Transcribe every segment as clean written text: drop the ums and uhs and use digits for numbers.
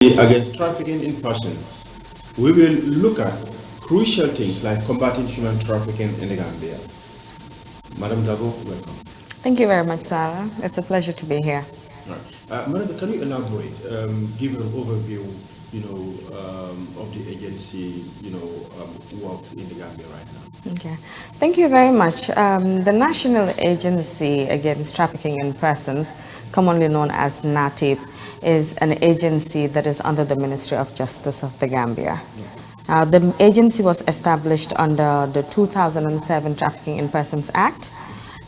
Against trafficking in persons, we will look at crucial things like combating human trafficking in the Gambia. Madam Dabo, welcome. Thank you very much, Sarah. It's a pleasure to be here. Right. Madam, can you elaborate, give an overview, of the agency, work in the Gambia right now? Okay. Thank you very much. The National Agency Against Trafficking in Persons, commonly known as NATIP, is an agency that is under the Ministry of Justice of the Gambia. The agency was established under the 2007 Trafficking in Persons Act,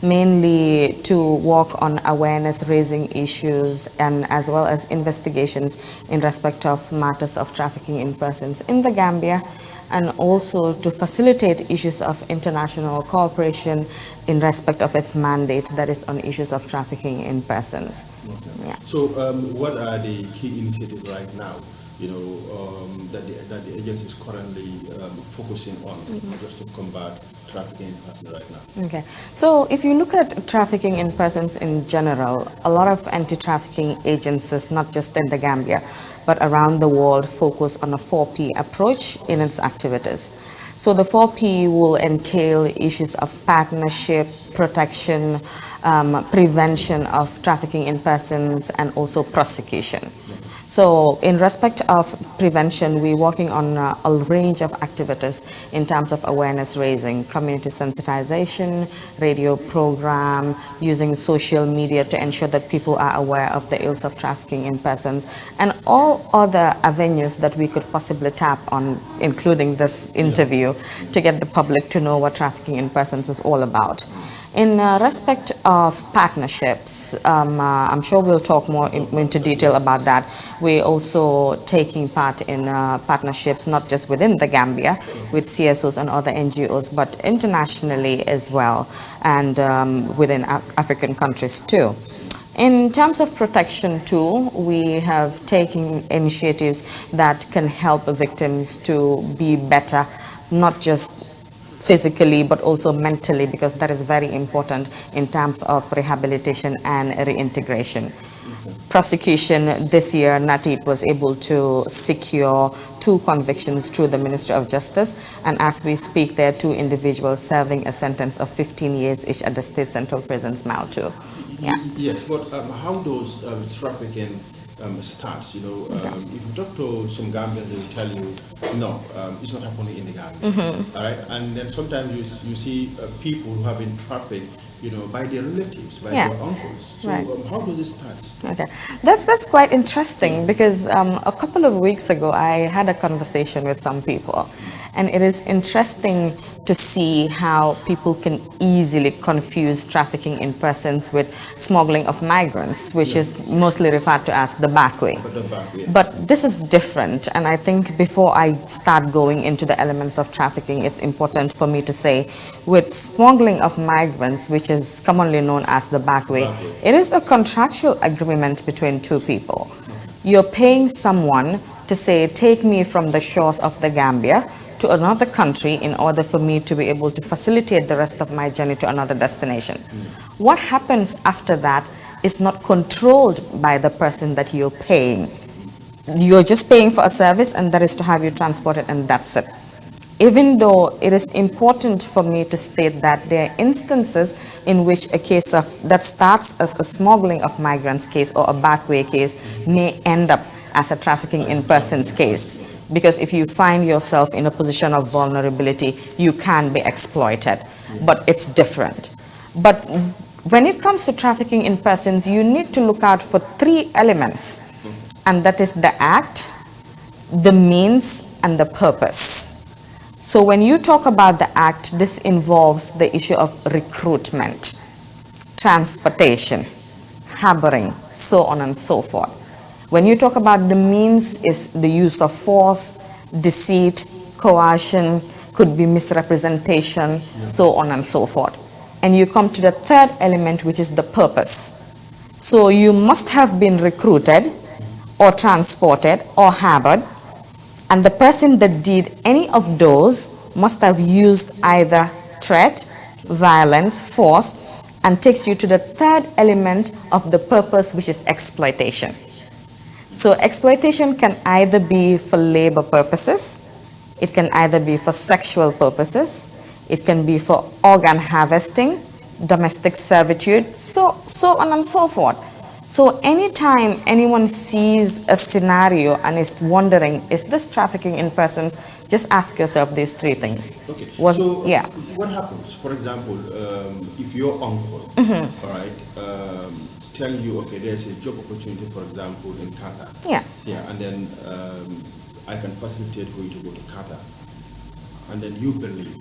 mainly to work on awareness raising issues and as well as investigations in respect of matters of trafficking in persons in the Gambia, and also to facilitate issues of international cooperation in respect of its mandate that is on issues of trafficking in persons. Okay. Yeah. So what are the key initiatives right now, that the agency is currently focusing on just to combat trafficking in persons right now? Okay, so if you look at trafficking in persons in general, a lot of anti-trafficking agencies, not just in the Gambia, but around the world, focus on a 4P approach in its activities. So the 4P will entail issues of partnership, protection, prevention of trafficking in persons, and also prosecution. So in respect of prevention, we're working on a range of activities in terms of awareness raising, community sensitization, radio program, using social media to ensure that people are aware of the ills of trafficking in persons, and all other avenues that we could possibly tap on, including this interview, to get the public to know what trafficking in persons is all about. In respect of partnerships, I'm sure we'll talk more into detail about that. We're also taking part in partnerships, not just within the Gambia, with CSOs and other NGOs, but internationally as well, and within African countries too. In terms of protection too, we have taken initiatives that can help victims to be better, not just physically but also mentally, because that is very important in terms of rehabilitation and reintegration. Prosecution this year, NATIP was able to secure 2 convictions through the Ministry of Justice, and as we speak, there are 2 individuals serving a sentence of 15 years each at the State Central Prisons, Mao too. Yeah. Yes, but how does trafficking starts? If you talk to some Gambians, they will tell you, no, it's not happening in the Gambia. All right, and then sometimes you see people who have been trafficked, by their relatives, by their uncles. So right. How does it start? Okay, that's quite interesting, because a couple of weeks ago I had a conversation with some people, and it is interesting to see how people can easily confuse trafficking in persons with smuggling of migrants, which is mostly referred to as the back way. But this is different, and I think before I start going into the elements of trafficking, it's important for me to say, with smuggling of migrants, which is commonly known as the back way, it is a contractual agreement between 2 people. You're paying someone to say, take me from the shores of the Gambia to another country in order for me to be able to facilitate the rest of my journey to another destination. What happens after that is not controlled by the person that you're paying. You're just paying for a service, and that is to have you transported, and that's it. Even though it is important for me to state that there are instances in which a case that starts as a smuggling of migrants case or a backway case may end up as a trafficking in persons case. Because if you find yourself in a position of vulnerability, you can be exploited, but it's different. But when it comes to trafficking in persons, you need to look out for 3 elements, and that is the act, the means, and the purpose. So when you talk about the act, this involves the issue of recruitment, transportation, harboring, so on and so forth. When you talk about the means, is the use of force, deceit, coercion, could be misrepresentation, so on and so forth. And you come to the 3rd element, which is the purpose. So you must have been recruited or transported or harbored, and the person that did any of those must have used either threat, violence, force, and takes you to the 3rd element of the purpose, which is exploitation. So exploitation can either be for labor purposes, it can either be for sexual purposes, it can be for organ harvesting, domestic servitude, so on and so forth. So anytime anyone sees a scenario and is wondering, is this trafficking in persons, just ask yourself these three things. Okay. Yeah. What happens, for example, if your uncle, all right, tell you, okay, there's a job opportunity, for example, in Qatar. Yeah. Yeah, and then I can facilitate for you to go to Qatar. And then you believe,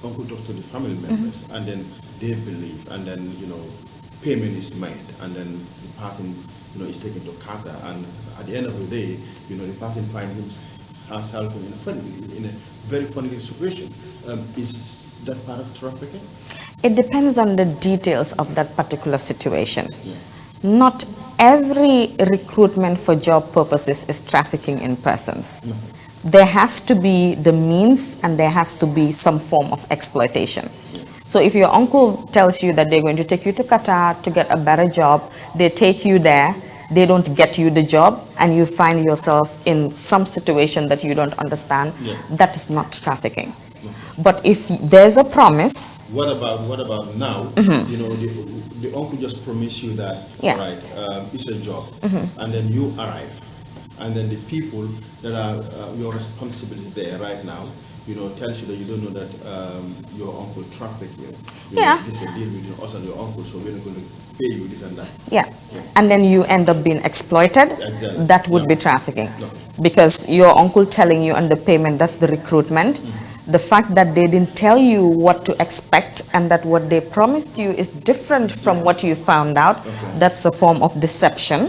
uncle talks to the family members, and then they believe, and then, payment is made, and then the person, is taken to Qatar, and at the end of the day, the person finds herself in a very funny situation. Is that part of trafficking? It depends on the details of that particular situation. Yeah. Not every recruitment for job purposes is trafficking in persons. No. There has to be the means and there has to be some form of exploitation. Yeah. So if your uncle tells you that they're going to take you to Qatar to get a better job, they take you there, they don't get you the job, and you find yourself in some situation that you don't understand, Yeah. that is not trafficking. But if there's a promise. What about now? The uncle just promised you that, Yeah. right, it's a job, and then you arrive, and then the people that are your responsibility there right now, tells you that you don't know that your uncle trafficked you. Yeah. This is a deal between us and your uncle, so we're not going to pay you this and that. Yeah. And then you end up being exploited. Exactly. That would Yeah. be trafficking. No. Because your uncle telling you under payment, that's the recruitment. The fact that they didn't tell you what to expect and that what they promised you is different from what you found out, that's a form of deception.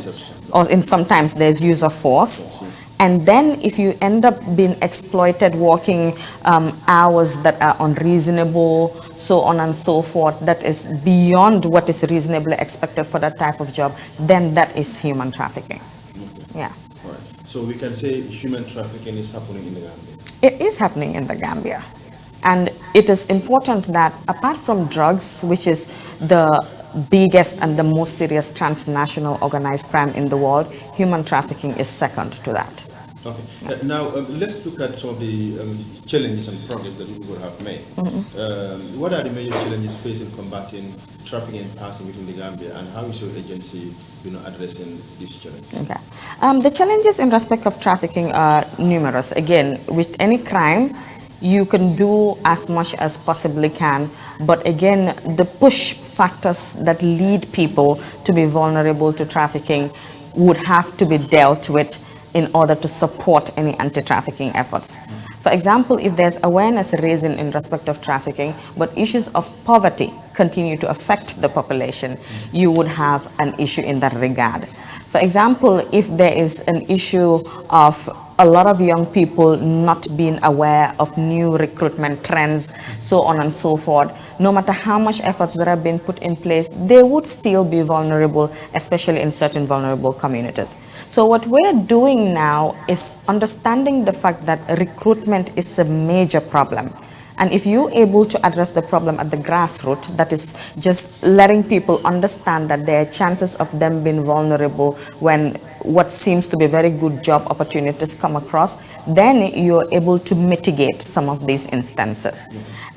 Or sometimes there's use of force. And then if you end up being exploited, working hours that are unreasonable, so on and so forth, that is beyond what is reasonably expected for that type of job, then that is human trafficking. Yeah. All right. So we can say human trafficking is happening in the Gambia. It is happening in the Gambia. And it is important that apart from drugs, which is the biggest and the most serious transnational organized crime in the world, human trafficking is second to that. Okay. Now, let's look at some of the challenges and progress that people have made. What are the major challenges facing combating trafficking and passing within the Gambia, and how is your agency, addressing this challenge? Okay. The challenges in respect of trafficking are numerous. Again, with any crime, you can do as much as possibly can, but again, the push factors that lead people to be vulnerable to trafficking would have to be dealt with in order to support any anti-trafficking efforts. For example, if there's awareness raising in respect of trafficking, but issues of poverty continue to affect the population, you would have an issue in that regard. For example, if there is an issue of a lot of young people not being aware of new recruitment trends, so on and so forth, no matter how much efforts that have been put in place, they would still be vulnerable, especially in certain vulnerable communities. So what we're doing now is understanding the fact that recruitment is a major problem. And if you're able to address the problem at the grassroots, that is just letting people understand that there are chances of them being vulnerable when what seems to be very good job opportunities come across, then you're able to mitigate some of these instances.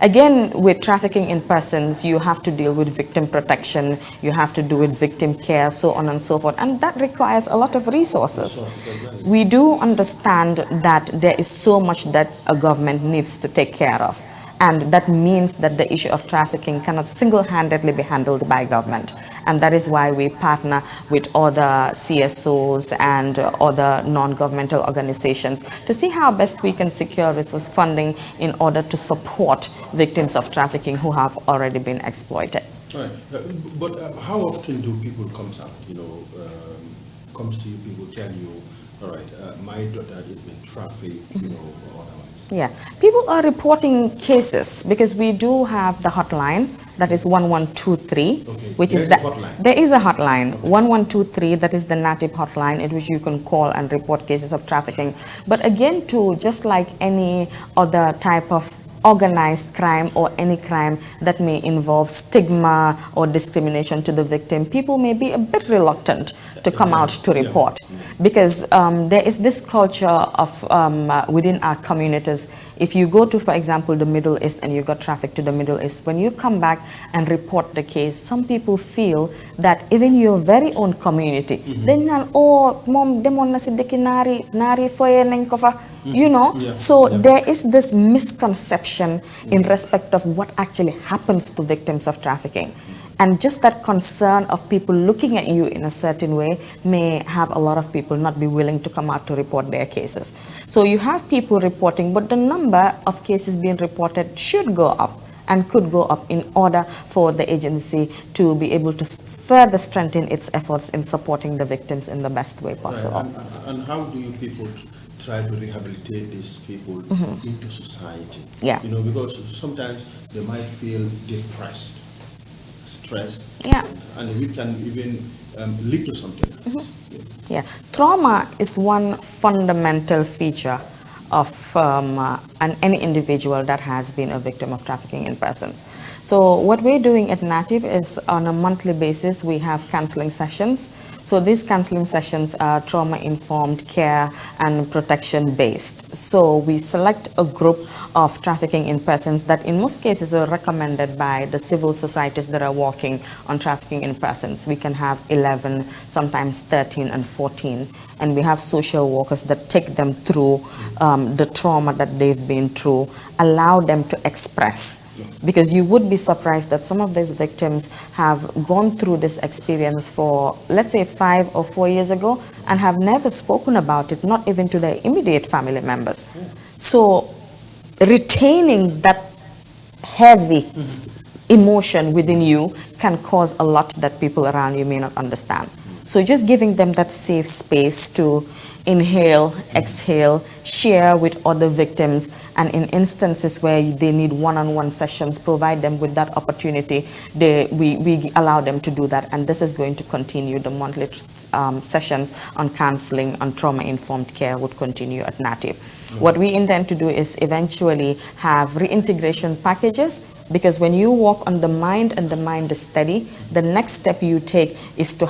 Again, with trafficking in persons, you have to deal with victim protection, you have to do with victim care, so on and so forth, and that requires a lot of resources. We do understand that there is so much that a government needs to take care of. And that means that the issue of trafficking cannot single-handedly be handled by government. And that is why we partner with other CSOs and other non-governmental organizations to see how best we can secure resource funding in order to support victims of trafficking who have already been exploited. All right. But how often do people comes to you, people tell you, all right, my daughter is being trafficked, or otherwise? Yeah, people are reporting cases because we do have the hotline that is 1123, which is the hotline. There is a hotline 1123 that is the NATIP hotline at which you can call and report cases of trafficking. But again, too, just like any other type of organized crime or any crime that may involve stigma or discrimination to the victim, people may be a bit reluctant to come out to report. Because there is this culture of within our communities. If you go to, for example, the Middle East and you got trafficked to the Middle East, when you come back and report the case, some people feel that even your very own community, then oh, mom, demon na si deki nari foye nañ ko fa, you know. So there is this misconception in respect of what actually happens to victims of trafficking. And just that concern of people looking at you in a certain way may have a lot of people not be willing to come out to report their cases. So you have people reporting, but the number of cases being reported should go up and could go up in order for the agency to be able to further strengthen its efforts in supporting the victims in the best way possible. Right. And how do you people try to rehabilitate these people into society? Yeah. You know, because sometimes they might feel depressed, stressed, and it can even lead to something else. Yeah, trauma is one fundamental feature of any individual that has been a victim of trafficking in persons. So what we're doing at NATIV is on a monthly basis, we have counseling sessions. So these counseling sessions are trauma-informed care and protection-based. So we select a group of trafficking in persons that in most cases are recommended by the civil societies that are working on trafficking in persons. We can have 11, sometimes 13 and 14. And we have social workers that take them through the trauma that they've been through, allow them to express. Because you would be surprised that some of these victims have gone through this experience for, let's say, 5 or 4 years ago and have never spoken about it, not even to their immediate family members. So retaining that heavy emotion within you can cause a lot that people around you may not understand. So just giving them that safe space to inhale, exhale, share with other victims, and in instances where they need one-on-one sessions, provide them with that opportunity. We allow them to do that, and this is going to continue. The monthly sessions on counseling, on trauma-informed care would continue at NATIV. What we intend to do is eventually have reintegration packages, because when you work on the mind and the mind is steady, the next step you take is to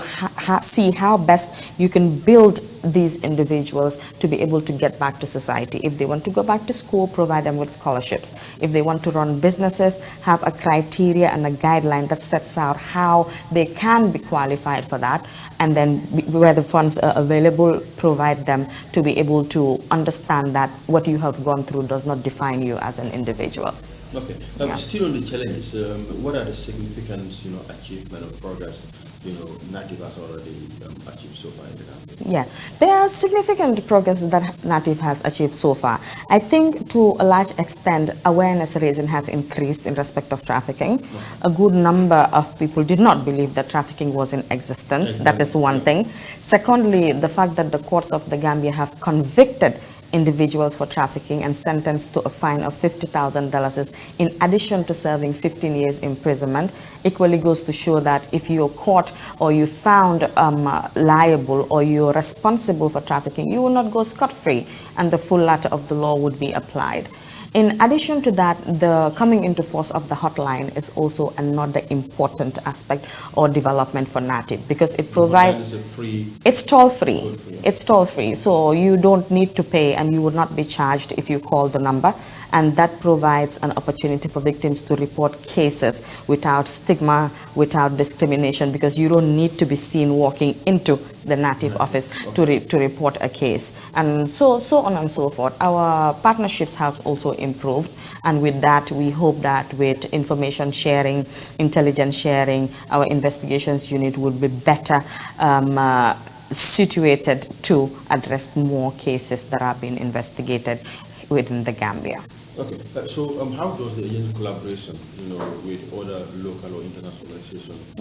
see how best you can build these individuals to be able to get back to society. If they want to go back to school, provide them with scholarships. If they want to run businesses, have a criteria and a guideline that sets out how they can be qualified for that, and then where the funds are available, provide them to be able to understand that what you have gone through does not define you as an individual. Okay. Still on the challenges, what are the significant, achievement or progress, NATIV has already achieved so far in the Gambia? Yeah, there are significant progress that NATIV has achieved so far. I think to a large extent, awareness raising has increased in respect of trafficking. A good number of people did not believe that trafficking was in existence. Exactly. That is one thing. Secondly, the fact that the courts of the Gambia have convicted individuals for trafficking and sentenced to a fine of $50,000 in addition to serving 15 years imprisonment equally goes to show that if you're caught or you found liable or you're responsible for trafficking, you will not go scot-free, and the full letter of the law would be applied. In addition to that, the coming into force of the hotline is also another important aspect or development for NATIV, because it provides, it's toll-free. It's toll-free, so you don't need to pay and you would not be charged if you call the number, and that provides an opportunity for victims to report cases without stigma, without discrimination, because you don't need to be seen walking into the NATIV office to report a case, and so on and so forth. Our partnerships have also improved, and with that we hope that with information sharing, intelligence sharing, our investigations unit would be better situated to address more cases that are being investigated within the Gambia. Okay, so how does the agency collaboration, with other local or international organizations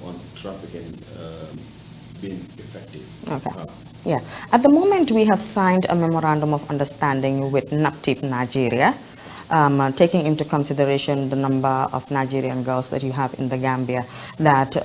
on trafficking been effective? Okay. Yeah. At the moment, we have signed a memorandum of understanding with NAPTIP Nigeria, taking into consideration the number of Nigerian girls that you have in the Gambia that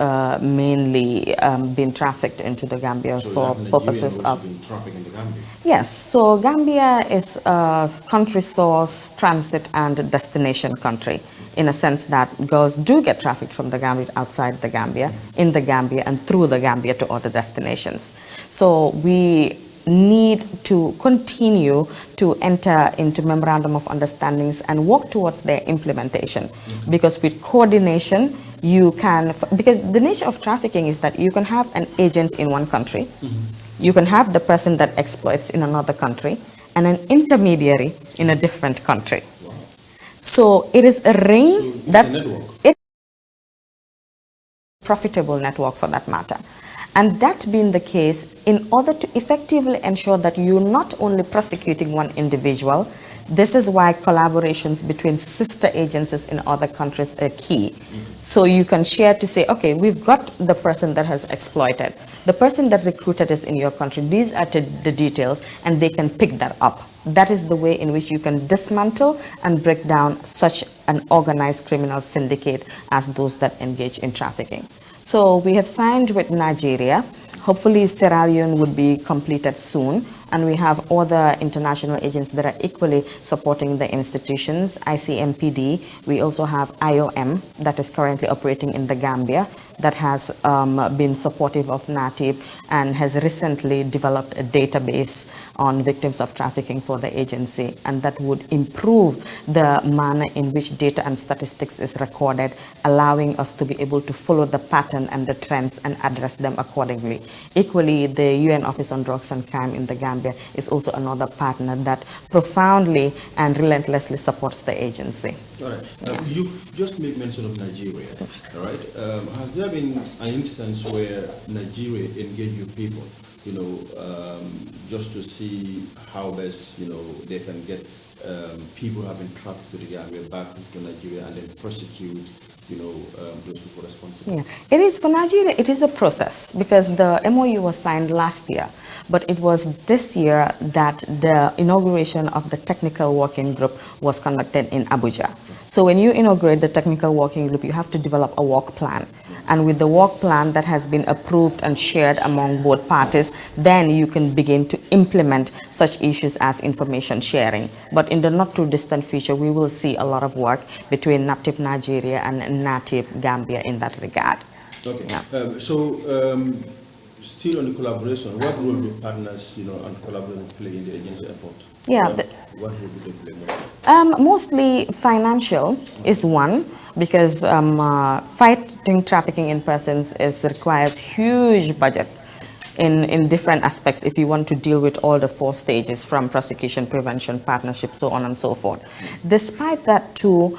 mainly been trafficked into the Gambia for purposes of trafficking in the Gambia. Yes. So Gambia is a country source, transit, and destination country. in a sense that girls do get trafficked from the Gambia outside the Gambia, in the Gambia, and through the Gambia to other destinations. So we need to continue to enter into memorandum of understandings and work towards their implementation, because with coordination you can, because the nature of trafficking is that you can have an agent in one country, you can have the person that exploits in another country, and an intermediary in a different country. So it is a ring that's a profitable network for that matter. And that being the case, in order to effectively ensure that you're not only prosecuting one individual, this is why collaborations between sister agencies in other countries are key. So you can share to say, okay, we've got the person that has exploited. The person that recruited is in your country. These are the details, and they can pick that up. That is the way in which you can dismantle and break down such an organized criminal syndicate as those that engage in trafficking. So we have signed with Nigeria. Hopefully Sierra Leone would be completed soon. And we have other international agents that are equally supporting the institutions, ICMPD. We also have IOM that is currently operating in the Gambia, that has been supportive of NATIP and has recently developed a database on victims of trafficking for the agency, and that would improve the manner in which data and statistics is recorded, allowing us to be able to follow the pattern and the trends and address them accordingly. Equally, the UN Office on Drugs and Crime in the Gambia is also another partner that profoundly and relentlessly supports the agency. All right. You've just made mention of Nigeria. All right. Has there been an instance where Nigeria engaged your people, just to see how best, they can get people who have been trapped to the Gambia back to Nigeria and then prosecute, those people responsible? Yeah, it is for Nigeria. It is a process, because the MOU was signed last year, but it was this year that the inauguration of the technical working group was conducted in Abuja. So when you inaugurate the technical working group, you have to develop a work plan. And with the work plan that has been approved and shared among both parties, then you can begin to implement such issues as information sharing. But in the not too distant future, we will see a lot of work between NAPTIP Nigeria and NATIP Gambia in that regard. Okay. Yeah. Still on the collaboration, what role do partners, and collaborators play in the agency effort? Yeah. What role do they play? Mostly financial is one, because fighting trafficking in persons requires huge budget in different aspects if you want to deal with all the 4 stages, from prosecution, prevention, partnership, so on and so forth. Despite that too,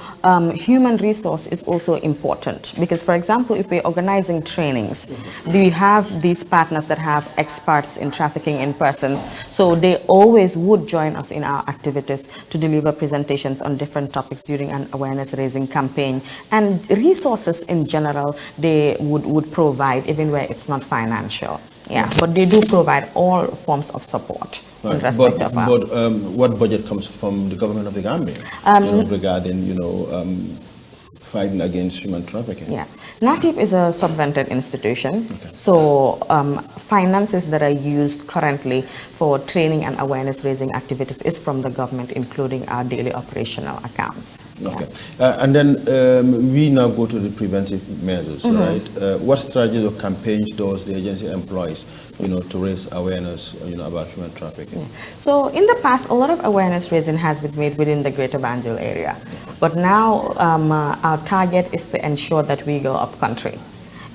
human resource is also important, because for example, if we're organizing trainings, we have these partners that have experts in trafficking in persons, so they always would join us in our activities to deliver presentations on different topics during an awareness raising campaign, and resources in general they would provide, even where it's not financial. Yeah, but they do provide all forms of support in respect of our. But what budget comes from the government of the Gambia regarding, fighting against human trafficking? Yeah, NATIP is a subvented institution, so finances that are used currently for training and awareness raising activities is from the government, including our daily operational accounts. Okay, and then we now go to the preventive measures, right? What strategies or campaigns does the agency employs, to raise awareness, about human trafficking? Yeah. So in the past, a lot of awareness raising has been made within the Greater Banjul area, but now our target is to ensure that we go up country.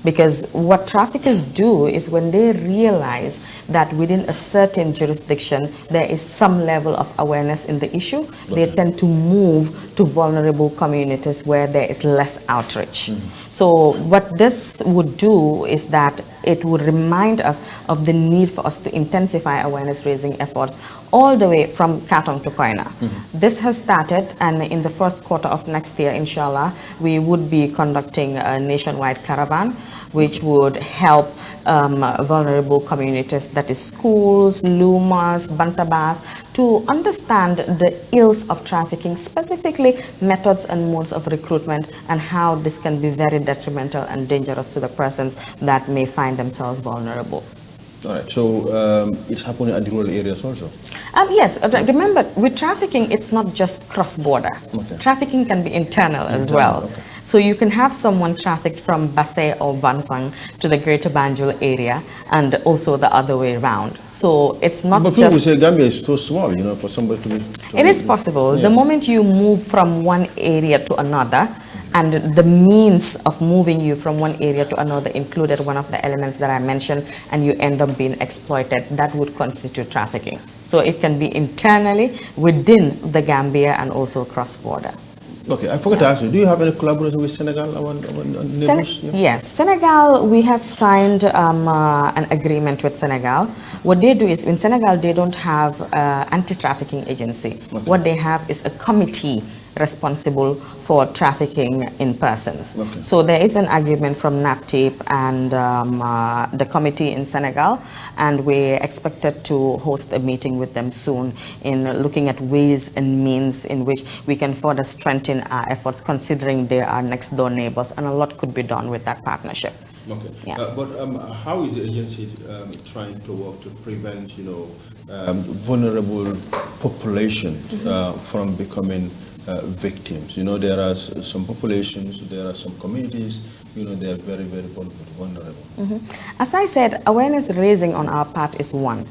Because what traffickers do is, when they realize that within a certain jurisdiction there is some level of awareness in the issue, they tend to move to vulnerable communities where there is less outreach. So what this would do is that it would remind us of the need for us to intensify awareness raising efforts all the way from Katong to Koina. This has started, and in the first quarter of next year, inshallah, we would be conducting a nationwide caravan which would help vulnerable communities, that is schools, lumas, bantabas, to understand the ills of trafficking, specifically methods and modes of recruitment, and how this can be very detrimental and dangerous to the persons that may find themselves vulnerable. All right. So it's happening at the rural areas also. Yes, remember, with trafficking, it's not just cross-border. Okay. Trafficking can be internal as well. Okay. So you can have someone trafficked from Basse or Bansang to the Greater Banjul area, and also the other way around. So it's not but just... But people say Gambia is too small, for somebody to be... It is possible. Yeah. The moment you move from one area to another, and the means of moving you from one area to another included one of the elements that I mentioned, and you end up being exploited, that would constitute trafficking. So it can be internally within the Gambia and also cross-border. Okay, I forgot to ask you, do you have any collaboration with Senegal? Yes, Senegal, we have signed an agreement with Senegal. What they do is, in Senegal, they don't have anti-trafficking agency. Okay. What they have is a committee responsible for trafficking in persons. Okay. So there is an agreement from NAPTIP and the committee in Senegal, and we're expected to host a meeting with them soon in looking at ways and means in which we can further strengthen our efforts, considering they are next door neighbors, and a lot could be done with that partnership. Okay, yeah. But how is the agency trying to work to prevent, vulnerable population from becoming victims? There are some populations, there are some communities, they are very, very vulnerable. Mm-hmm. As I said, awareness raising on our part is one.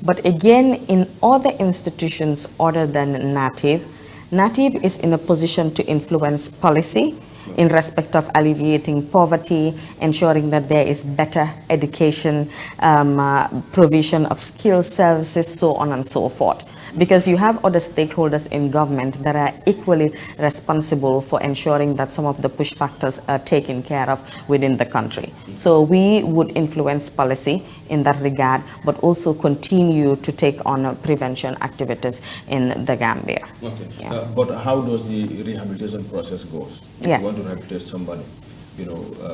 But again, in other institutions other than NATIB is in a position to influence policy in respect of alleviating poverty, ensuring that there is better education, provision of skills services, so on and so forth. Because you have other stakeholders in government that are equally responsible for ensuring that some of the push factors are taken care of within the country. So we would influence policy in that regard, but also continue to take on prevention activities in the Gambia. Okay, yeah. But how does the rehabilitation process go? Yeah. You want to rehabilitate somebody,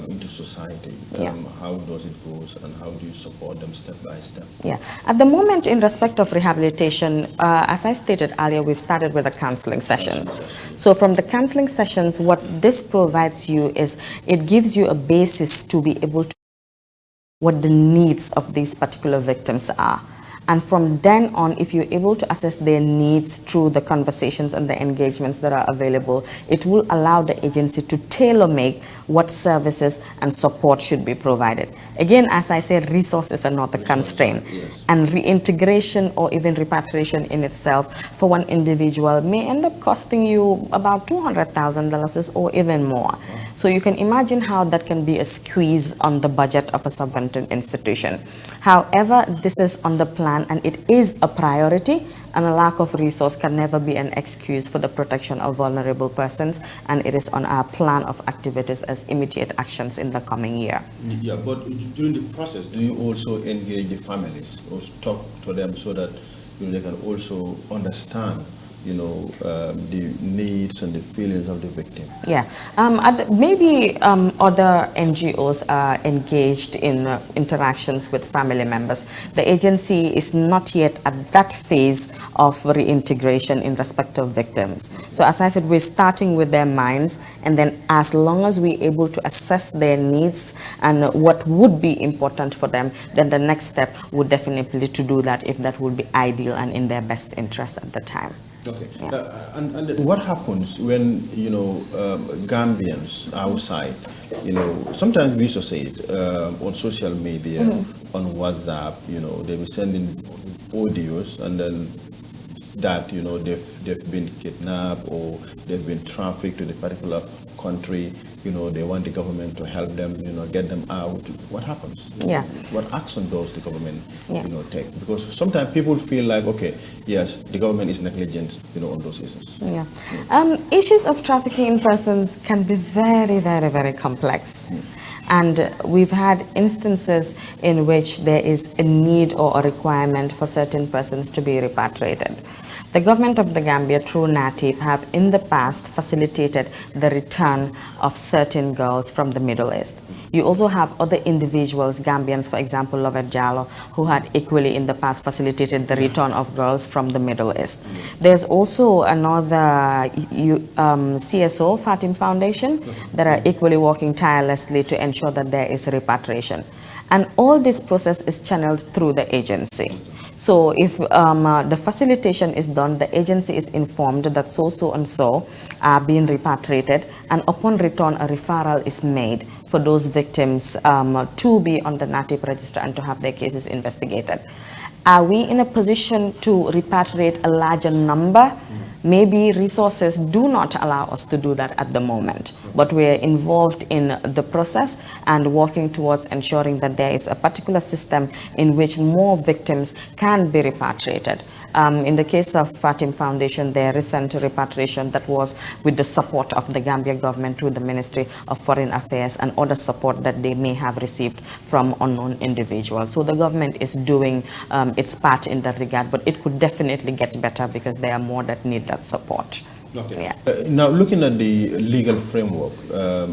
into society. Yeah. How does it go, and how do you support them step by step? Yeah. At the moment, in respect of rehabilitation, as I stated earlier, we've started with the counseling sessions. So from the counseling sessions, what this provides you is it gives you a basis to be able to what the needs of these particular victims are. And from then on, if you're able to assess their needs through the conversations and the engagements that are available, it will allow the agency to tailor-make what services and support should be provided. Again, as I said, resources are not the constraint. Yes. And reintegration or even repatriation in itself for one individual may end up costing you about $200,000 or even more. So you can imagine how that can be a squeeze on the budget of a subvented institution. However, this is on the plan, and it is a priority, and a lack of resource can never be an excuse for the protection of vulnerable persons, and it is on our plan of activities as immediate actions in the coming year. Yeah, but during the process, do you also engage the families or talk to them so that they can also understand the needs and the feelings of the victim? Yeah, maybe other NGOs are engaged in interactions with family members. The agency is not yet at that phase of reintegration in respect of victims. So as I said, we're starting with their minds, and then as long as we're able to assess their needs and what would be important for them, then the next step would definitely be to do that if that would be ideal and in their best interest at the time. Okay, yeah. And what happens when Gambians outside, sometimes we used to say it on social media, on WhatsApp, they be sending audios, and then that they've been kidnapped or they've been trafficked to the particular country. They want the government to help them, get them out. What happens? Yeah. What action does the government, take? Because sometimes people feel like, okay, yes, the government is negligent, on those issues. Yeah. Issues of trafficking in persons can be very, very, very complex. And we've had instances in which there is a need or a requirement for certain persons to be repatriated. The government of the Gambia, through NATIB, have in the past facilitated the return of certain girls from the Middle East. You also have other individuals, Gambians, for example, Lovett Jallo, who had equally in the past facilitated the return of girls from the Middle East. There's also another CSO, Fatim Foundation, that are equally working tirelessly to ensure that there is repatriation. And all this process is channeled through the agency. So if the facilitation is done, the agency is informed that so and so are being repatriated, and upon return a referral is made for those victims to be on the NATIP register and to have their cases investigated. Are we in a position to repatriate a larger number? Maybe resources do not allow us to do that at the moment, but we're involved in the process and working towards ensuring that there is a particular system in which more victims can be repatriated. In the case of Fatim Foundation, their recent repatriation that was with the support of the Gambia government through the Ministry of Foreign Affairs and other support that they may have received from unknown individuals. So the government is doing its part in that regard, but it could definitely get better because there are more that need that support. Okay. Yeah. Now, looking at the legal framework,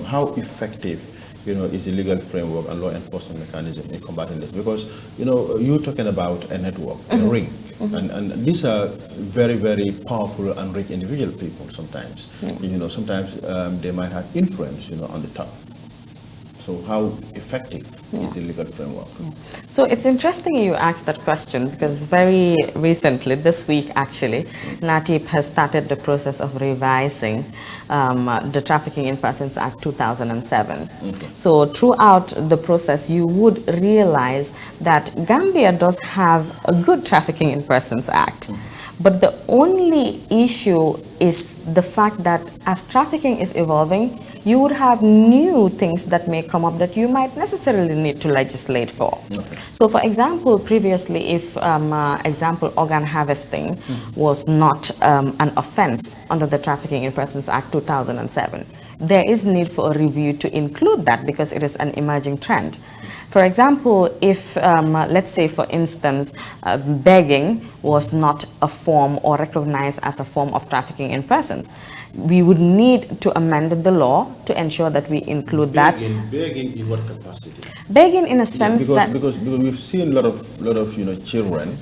how effective is the legal framework and law enforcement mechanism in combating this? Because, you're talking about a network, a ring, and these are very, very powerful and rich individual people sometimes. Sometimes they might have influence, on the top. So how effective is the legal framework? So it's interesting you asked that question because very recently, this week actually, NATIP has started the process of revising the Trafficking in Persons Act 2007. So throughout the process, you would realize that Gambia does have a good Trafficking in Persons Act. But the only issue is the fact that as trafficking is evolving, you would have new things that may come up that you might necessarily need to legislate for. So for example, previously, if organ harvesting was not an offense under the Trafficking in Persons Act 2007, there is need for a review to include that because it is an emerging trend. For example, if, let's say, for instance, begging was not a form or recognized as a form of trafficking in persons, we would need to amend the law to ensure that we include that. Begging in what capacity? Begging in a sense because we've seen a lot of children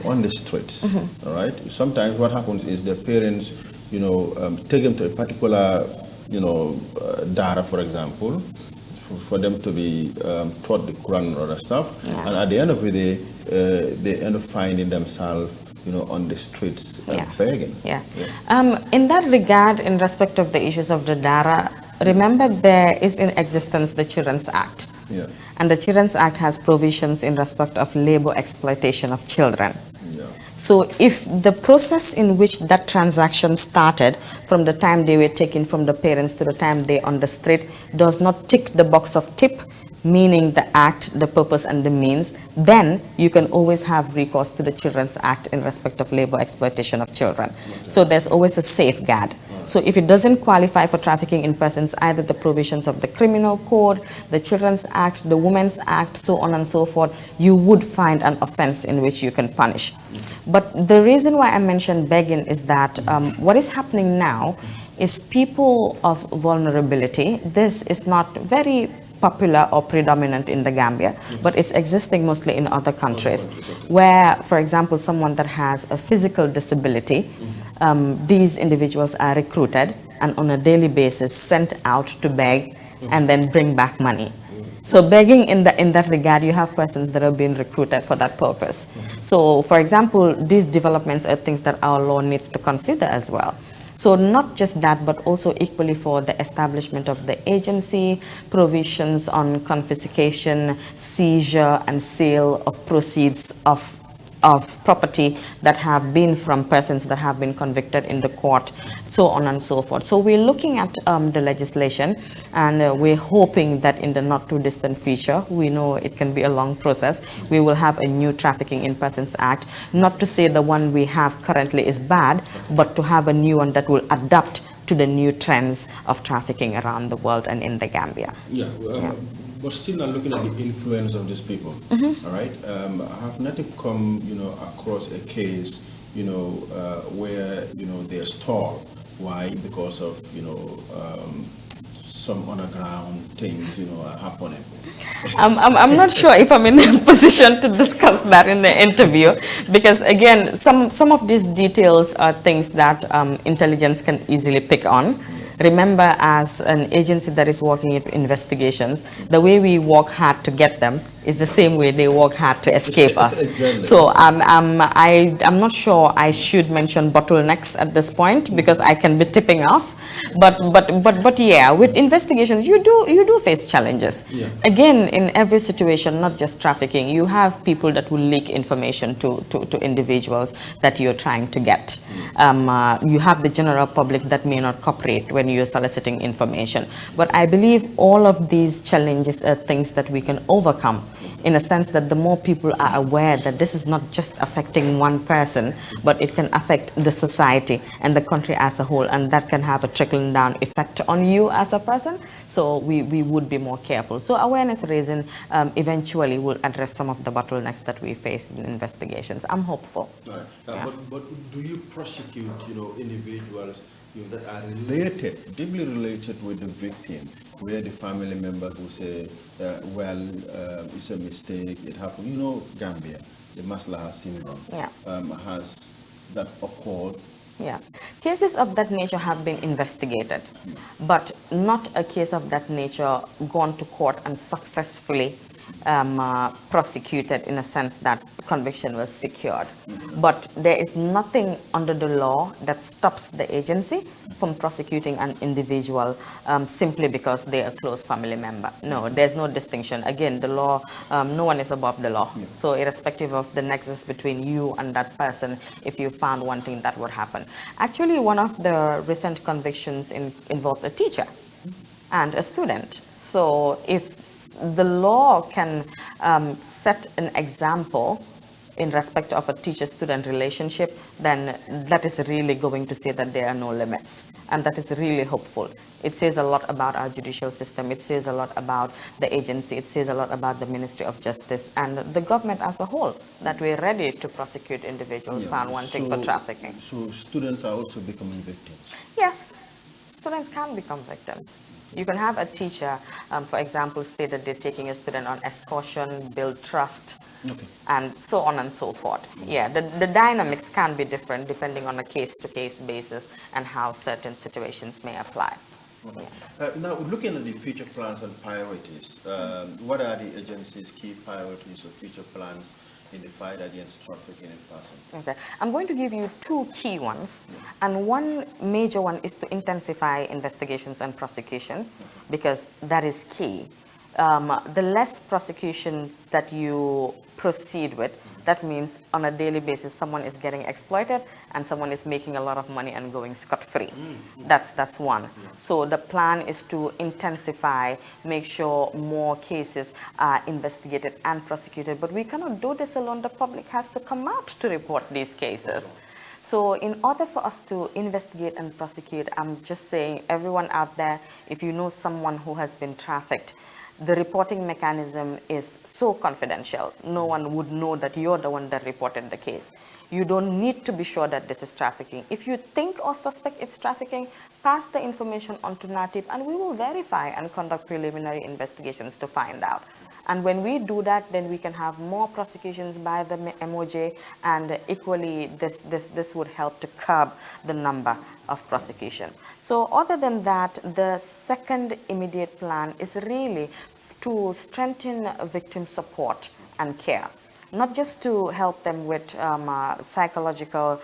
on the streets. All right. Sometimes what happens is their parents, take them to a particular, dara, for example, for them to be taught the Quran and other stuff, and at the end of the day, they end up finding themselves, on the streets begging. In that regard, in respect of the issues of the Dara, remember there is in existence the Children's Act, and the Children's Act has provisions in respect of labor exploitation of children. So if the process in which that transaction started from the time they were taken from the parents to the time they're on the street does not tick the box of TIP, meaning the act, the purpose and the means, then you can always have recourse to the Children's Act in respect of labor exploitation of children. So there's always a safeguard. So if it doesn't qualify for trafficking in persons, either the provisions of the Criminal Code, the Children's Act, the Women's Act, so on and so forth, you would find an offense in which you can punish. But the reason why I mentioned begging is that what is happening now is people of vulnerability. This is not very popular or predominant in the Gambia, but it's existing mostly in other countries, where, for example, someone that has a physical disability, these individuals are recruited and on a daily basis sent out to beg and then bring back money. So begging in that regard, you have persons that are being recruited for that purpose. So for example, these developments are things that our law needs to consider as well. So not just that, but also equally for the establishment of the agency, provisions on confiscation, seizure and sale of proceeds of property that have been from persons that have been convicted in the court, so on and so forth. So we're looking at the legislation, and we're hoping that in the not too distant future, we know it can be a long process, we will have a new Trafficking in Persons Act. Not to say the one we have currently is bad, but to have a new one that will adapt to the new trends of trafficking around the world and in the Gambia. But still not looking at the influence of these people. All right. Have NATIP come, across a case, where, they're stalled. Why? Because of, some underground things, are happening. I'm not sure if I'm in a position to discuss that in the interview, because again, some of these details are things that intelligence can easily pick on. Remember, as an agency that is working in investigations, the way we work hard to get them is the same way they work hard to escape us. Exactly. So I'm not sure I should mention bottlenecks at this point because I can be tipping off. But yeah, with investigations, you do face challenges. Yeah. Again, in every situation, not just trafficking, you have people that will leak information to individuals that you're trying to get. You have the general public that may not cooperate when you're soliciting information. But I believe all of these challenges are things that we can overcome, in a sense that the more people are aware that this is not just affecting one person, but it can affect the society and the country as a whole, and that can have a trickling down effect on you as a person. So we would be more careful. So awareness raising eventually will address some of the bottlenecks that we face in investigations. I'm hopeful. Right. But do you prosecute, individuals that are related, deeply related with the victim, where the family member who say, well, it's a mistake, it happened. Gambia, the Maslaha syndrome, has that occurred. Yeah, cases of that nature have been investigated, but not a case of that nature gone to court and successfully prosecuted, in a sense that conviction was secured. But there is nothing under the law that stops the agency from prosecuting an individual simply because they are a close family member. No, there's no distinction. Again, the law, no one is above the law. Yeah. So irrespective of the nexus between you and that person, if you found one thing, that would happen. Actually, one of the recent convictions involved a teacher and a student. So if the law can set an example in respect of a teacher-student relationship, then that is really going to say that there are no limits. And that is really hopeful. It says a lot about our judicial system. It says a lot about the agency. It says a lot about the Ministry of Justice and the government as a whole, that we're ready to prosecute individuals found wanting for trafficking. So students are also becoming victims? Yes, students can become victims. You can have a teacher, for example, state that they're taking a student on excursion, build trust, and so on and so forth. Yeah, the dynamics can be different depending on a case-to-case basis and how certain situations may apply. Okay. Now, looking at the future plans and priorities, what are the agency's key priorities or future plans in the fight against trafficking in person? Okay, I'm going to give you two key ones, and one major one is to intensify investigations and prosecution, because that is key. The less prosecution that you proceed with, that means on a daily basis someone is getting exploited and someone is making a lot of money and going scot-free. That's one. So the plan is to intensify, make sure more cases are investigated and prosecuted. But we cannot do this alone. The public has to come out to report these cases. So in order for us to investigate and prosecute, I'm just saying, everyone out there, if you know someone who has been trafficked, the reporting mechanism is so confidential. No one would know that you're the one that reported the case. You don't need to be sure that this is trafficking. If you think or suspect it's trafficking, pass the information on to NATIP and we will verify and conduct preliminary investigations to find out. And when we do that, then we can have more prosecutions by the MOJ, and equally this would help to curb the number of prosecution. So other than that, the second immediate plan is really to strengthen victim support and care, not just to help them with psychological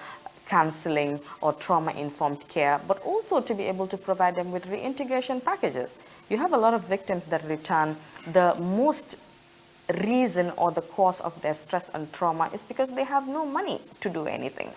counseling or trauma-informed care, but also to be able to provide them with reintegration packages. You have a lot of victims that return. The most reason or the cause of their stress and trauma is because they have no money to do anything.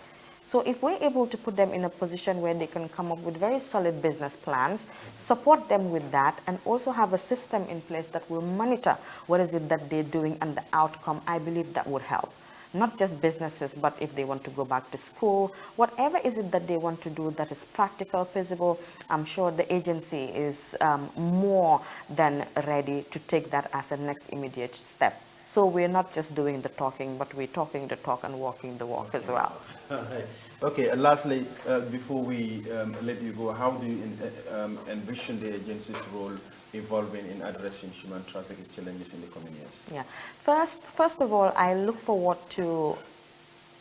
So if we're able to put them in a position where they can come up with very solid business plans, support them with that, and also have a system in place that will monitor what is it that they're doing and the outcome, I believe that would help. Not just businesses, but if they want to go back to school, whatever is it that they want to do that is practical, feasible, I'm sure the agency is more than ready to take that as a next immediate step. So we're not just doing the talking, but we're talking the talk and walking the walk as well. All right. Okay, and lastly, before we let you go, how do you envision the agency's role evolving in addressing human trafficking challenges in the coming years? Yeah. First of all, I look forward to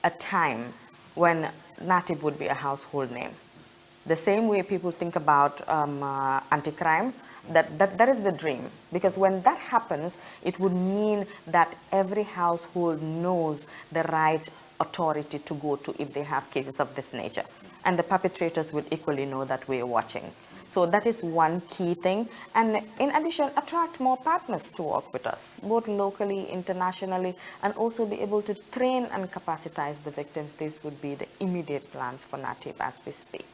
a time when NATIP would be a household name. The same way people think about anti-crime, That is the dream, because when that happens, it would mean that every household knows the right authority to go to if they have cases of this nature. And the perpetrators will equally know that we're watching. So that is one key thing. And in addition, attract more partners to work with us, both locally, internationally, and also be able to train and capacitize the victims. This would be the immediate plans for NATIP as we speak.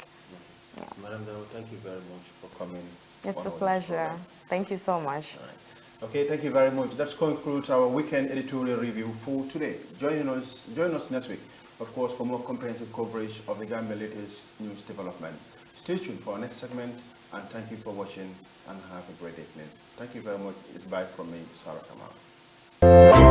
Yeah. Madam Dao, thank you very much for coming. It's a pleasure. Thank you so much. All right. Okay, thank you very much. That concludes our weekend editorial review for today. Join us next week, of course, for more comprehensive coverage of the Gambia latest news development. Stay tuned for our next segment, and thank you for watching, and have a great evening. Thank you very much. It's bye from me, Sarah Kamal.